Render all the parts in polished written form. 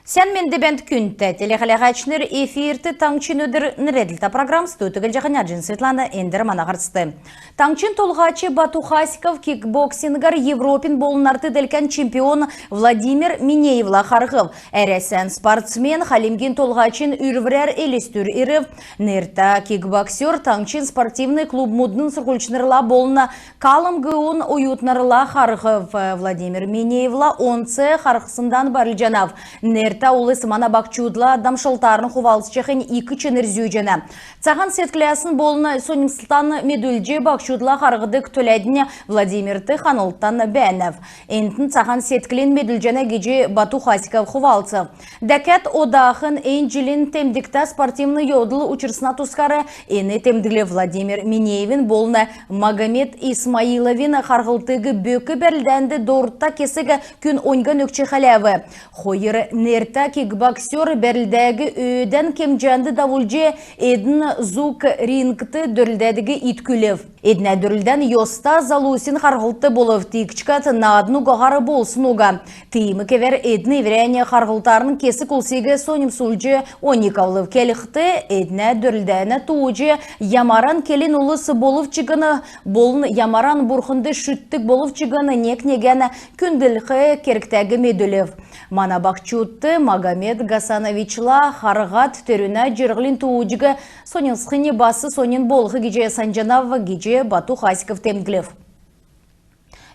Сен мен дебент күнті телехалағачныр эфирті таңчин өдір нреділті программс төтігіл жағаняджин Светлана Эндер манағарсты. Таңчин толғачы Бату Хасиков кикбоксингар Европин болынарты делкен чемпион Владимир Минеевла Харғов. Әресен спортсмен Халимгин толғачин үрвірер елестүр ирів. Нерта кикбоксер таңчин спортивный клуб мудның сұрғылчынырла болына калым гуын уютнарыла Харғов. Владимир Минеевла онцы Харғысындан барылжанав. Нерта улы сымана бақчудла дамшылтарын хувалсы чехен 2 ченер зүйжені. Цаган сетклясын болына Соним Сылтан медульже бақчудла Харғыдық төләдіне Владимирті Ханылттан бәнев. Энтін цаган сетклен медульжені геже Бату Хасиков хувалсы. Дәкет одағын әнжилін темдікті спортивны йодылы учырсына тускары әні темдіглі Владимир Минеевин болына Магомед Исмаиловин Харғылтығы бөкі бәрілдәнді дорытта кесігі күн ойнған өкче қалявы. Хойыр нерта кикбоксер бәрілдәгі өйден кемжанды давулже эдін зук рингті дүрілдәдігі иткілев. Эдіне дүрілден йоста залусин Харғылты болып тикчкат надну ғағары болсын оға. Тиімі кевер эдіні верәне Харғылтарын кесі күлсегі Соним Сулжы Оникавлов келіқті эдіне дүрілдәні туыжы ямаран келін ұлысы болып чығыны болын ямаран бұрхынды шүттік болып чығыны нек-негені күнділіқі керіктәгі медулев. Мана бақчутты Магомед Гасановичла Харғат түріна жүрғілін туыжығы Сонин сқыны басы Сонин болғы геже Санжанав геже Бату Хасиков темглев.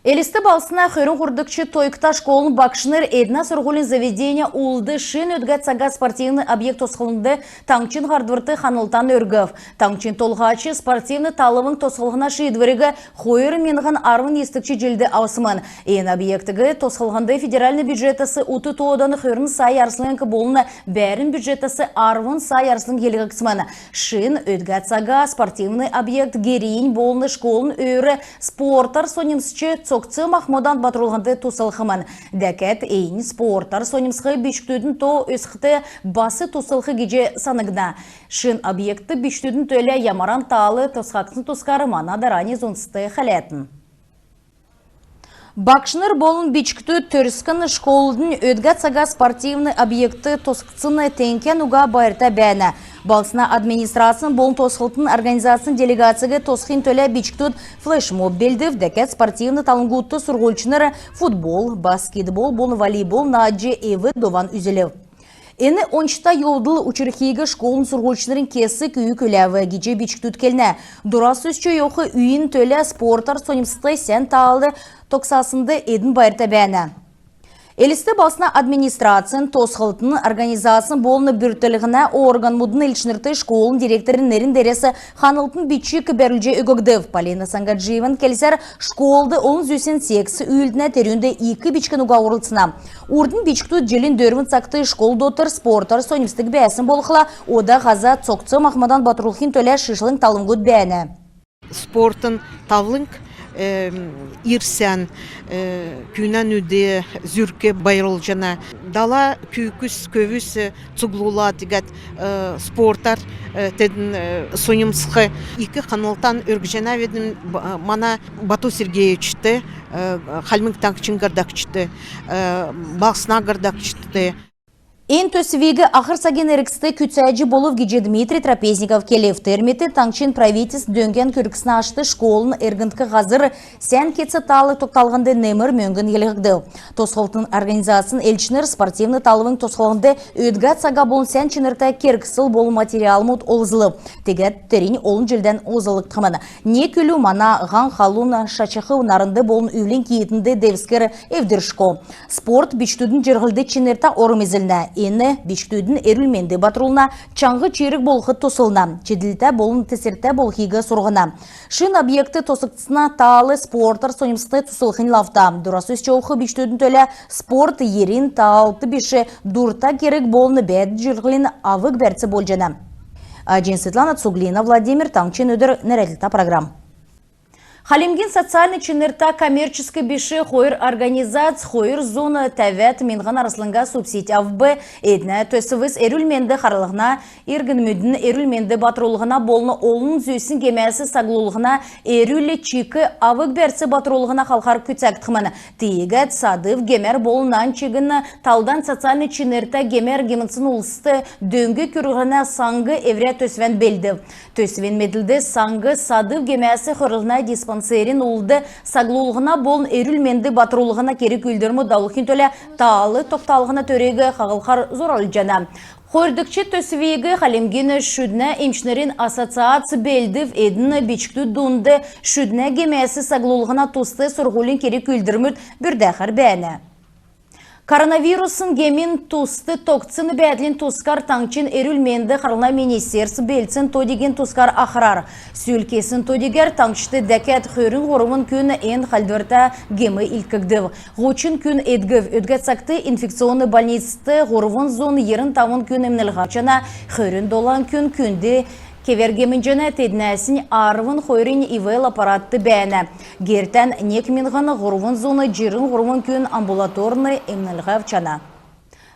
Элисті балсына хөрін құрдықчы тойкта школын бақшыныр әдіна сұрғылын заведения улды шын өдгәт сага спортивный объект осқылынды таңчин ғардвырты Ханылтан өргів. Таңчин толғачы спортивный талывың тосқылғына шыйдвірігі хойыр менған арвын естікчі жылды аусымын. Ен объектігі тосқылғынды федеральный бюджетасы ұты тоғыдан хөрін сай арсылыңқы болыны бәрін бюджетасы арвын сай арсылың елгі қысманы. Шын өдгәт сага спортивный объект герейін болыны школын өрі спортар сонимсчы Соқцы Махмудан батырылғанды тусылғымын. Дәкет әйін спорттар сонимсқы бішктөдің то өсқыты басы тусылғы геже санығына. Шын объекті бішктөдің төлі ямаран талы тосқақсын тускары мана дарани зонсты қалетін. Бақшыныр болын бічкті түріскін школдың өдгәт сага спортивный объекті тосқыцыны тенкен уға байырта бәні. Балсына администрациян болын тосқылтын организациян делегацияға тосқын төлі бічктіт флешмоб белдів, дәкет спортивный талынгутты сұрғылчыныры футбол, баскетбол, болын волейбол, наджи, еві дован үзілів. Әні оншта йолдыл учырхейгі школын сұрғылчынырын кесі күйі көләві геже бічктіт келіне. Дұрас өсчі йоқы үйін төлі спорттар сонимсты сән тағылы токсасынды едін байырта бәні. Элисті басына администрациян тосқылтын организациян болыны бүртілігіне орган мұдын елшінірті школын директорын нерін дәресі Ханылтын бітші кібәрілже өгігдів. Полина Сангаджиеван келсер школды олын зөсен сексі үйілдіне терюнді 2 бічкін ұға орылсына. Урдың бічкті желін дөрвін сақты школ дотыр спорттар сонимстік бәсін болықла, ода ғаза Цоқцы Махмадан Батырулхин төлі шышылың талыңгөт бәні. Спортын тавлынг ирсен күнен үде зүрке байрыл жана дала күйкіс көвіс цуглула дегет спорттар тедін сонимсқы 2 Ханылтан өргжена ведін мана Бату Сергеевичті Халминг Таңчин гардакчты Бақсына гардакчты. Ен төсвегі ақыр саген әрікісті күтсәйджі болып геже Дмитрий Трапезников келев терметі таңчин правительс дөнген көрікісіні ашты школын әргінткі ғазыр сән кетсі талы тоқталғынды немір мөңгін елігді. Тосқылтын организациян елчінер спортивны талывың тосқылғынды өдгәт сага болын сән чынырта керкісіл болын материал мұд олызылы. Тегет терін олын жылден озылық қымын. Не күлі мана ған қалуна шачықы унарынды болын үйлін кейетінді девскер евдіршко. Спорт бічтудің жырғылды чынырта орымезіліне. Ені бішктүйдің әрілменді батырулына чаңғы черік болғы тосылына, чеділті болын тесерті болғиғы сұрғына. Шын объекті тосықтысына талы спорттар сонимсты тусылғын лавта. Дұрасыз чоуқы бішктүйдің төлі спорт ерін талты біші дұрта керек болыны бәд жүрғылін авық бәрці бол жана. Светлана Цуглина, Владимир Таңчин өдір нәрәліта программ. Халимгин социальный чинерта коммерческий биши хойр организация хойр зона тәвәт минган арысланга субсидия авбы эдне төсівіз эрүлменді харылығына иргін эрүлменді батырулығына болны олын зүйсін кемәсі саглулығына эрүлі чикі авық бәрсі батырулығына халқар күтсәктіміні. Тегет садыв гемер болынан чигін талдан социальный чинерта гемер гемінсін ұлысты дөңгі күрігіна саңғы евре төсвен белді. Төсвен меділді саңғы садыв гемәсі хырылына диспансерин улды саглулығына болын эрүлменді батырулығына керек үлдірмі даулықын төлі таалы тоқталығына төреге қағылқар зорал жана. Хойрдыкчы төсвегі Халимгин шүдіне емшнерин ассоциация белдів едіні бичікті дұнды шүдіне гемәсі саглулығына тусты сұрғылын керек үлдірміт бүрдәқір бәні. Коронавирусын гемин тусты тоқцын бәділін тускар таңчын эрүлменді қарылна министерсі белцін тодеген тускар ақырар. Сүйілкесін тодегер таңчыты дәкет хөрін ғорымын күн ен қалдырта гемі илкігдів. Ғучын күн едгів өдгет сақты инфекционны больницты ғорывын зон ерін тавын күн емнілғачына хөрін долан күн күнді Кевергемін жөні теднәсін арвын хойрын ивел аппаратты бәні. Гертен нек минғаны ғұрвын зоны жирын ғұрвын күн амбулаторны емнілғав чана.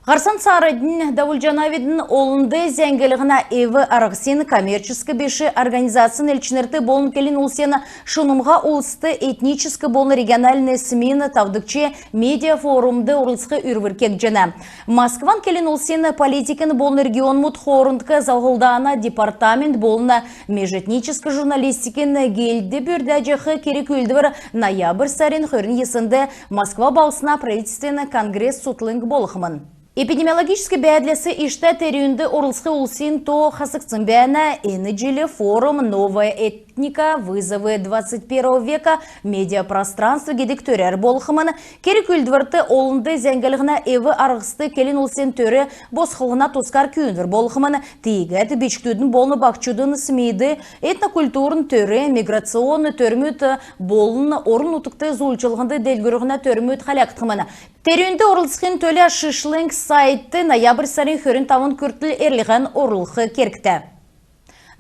Ғарсан сарыдың Давулжанавидың олынды зәңгілігіна еві арғысен коммерческі беші организациян әлчінерті болын келін ұлсені шынымға ұлысты этническі болын региональный смені тавдықче медиа-форумды ұрылсқы үрвіркек жана. Москван келін ұлсені политикін болын регион мұт хорындқы залғылдана департамент болына межэтническі журналистикін гелді бүрдәжіқі керек үлдівір ноябрь сарин хөрін есінді Москва балсына правительственный конгресс сутлынг болықмын. Эпидемиологический бәдлесі ішті терюнді орылсқы улсин то хасықцын бәні энеджілі форум «Новая этника. Вызовы 21 века. Медиапространство» гедік төрер болқымын. Керек үлдвірті олынды зәңгілігіна еві арғысты келін улсин төрі босқылығына тускар күйіндір болқымын. Тегет бечіктудің болны бақчудың смейді этнокультурын төрі миграционны төрміт болын орын ұтықты зұлчылығынды делгірігіна төрміт қаляқтымын. Терюнді орылсқын төлі шышлың сайты ноябрь сарин хөрін тавын күртіл ерліған орылқы керкті.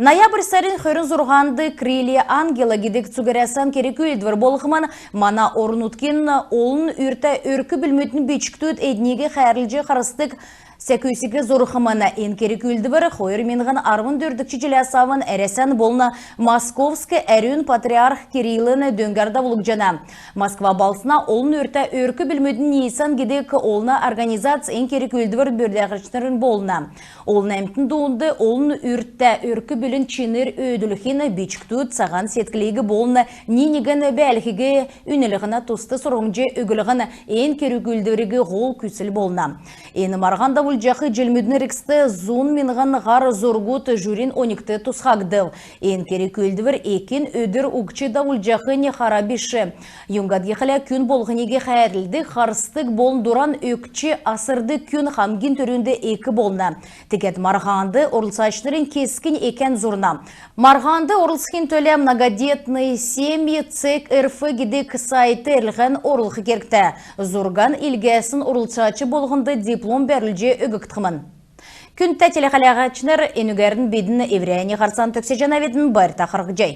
Ноябрь сарин хөрін зұрғанды крылья ангела гедек цугарясан керек үйдвір болғыман мана орын ұткен олын үрті өркі білметін бечіктуд әднеге қайырлжы қарыстық Сәкөйсігі зорықымана ен керек үлдівір қойыр менған арвын дөрдікчі желясавын әресен болына Московскі әрін патриарх Кириллыны дөңгарда болық жана. Москва балсына олын өрті өркі білмөдің нейсан гедек олына организация ен керек үлдівір бөрдәғішнерін болына. Олына әмтін доңды олын өрті өркі білін ченер өйділіхені бечіктуд саған сеткілегі болына ненеген бәлігі үнілігіна тусты сұрғымжы өгілігіні ен керек үлдівірігі ғол күсіл болына. Ені марғанда Давулжақы желмедін рексті зун менған ғар зоргут жүрін оникті тұсқағдыл. Ен керек өлдівір екен өдір ұқчы Давулжақы не харабиші. Юнгадге қыля күн болғынеге қайрылды қарыстық болын дұран өкчі асырды күн хамгин түрінде екі болна. Текет марғанды орылсашнырын кескін екен зұрна. Марғанды орылсқын төлі многодетный семьи ЦЕК РФ гедек сайты әрліған орылқы керкті. Зұрган илгәсін орылсачы болғынды диплом бәрілже үгіктімін. Күн тәтелі қалағачыныр енігерін бедіні еврейіне қарсан төксе жана ведін бар тақырғы жай.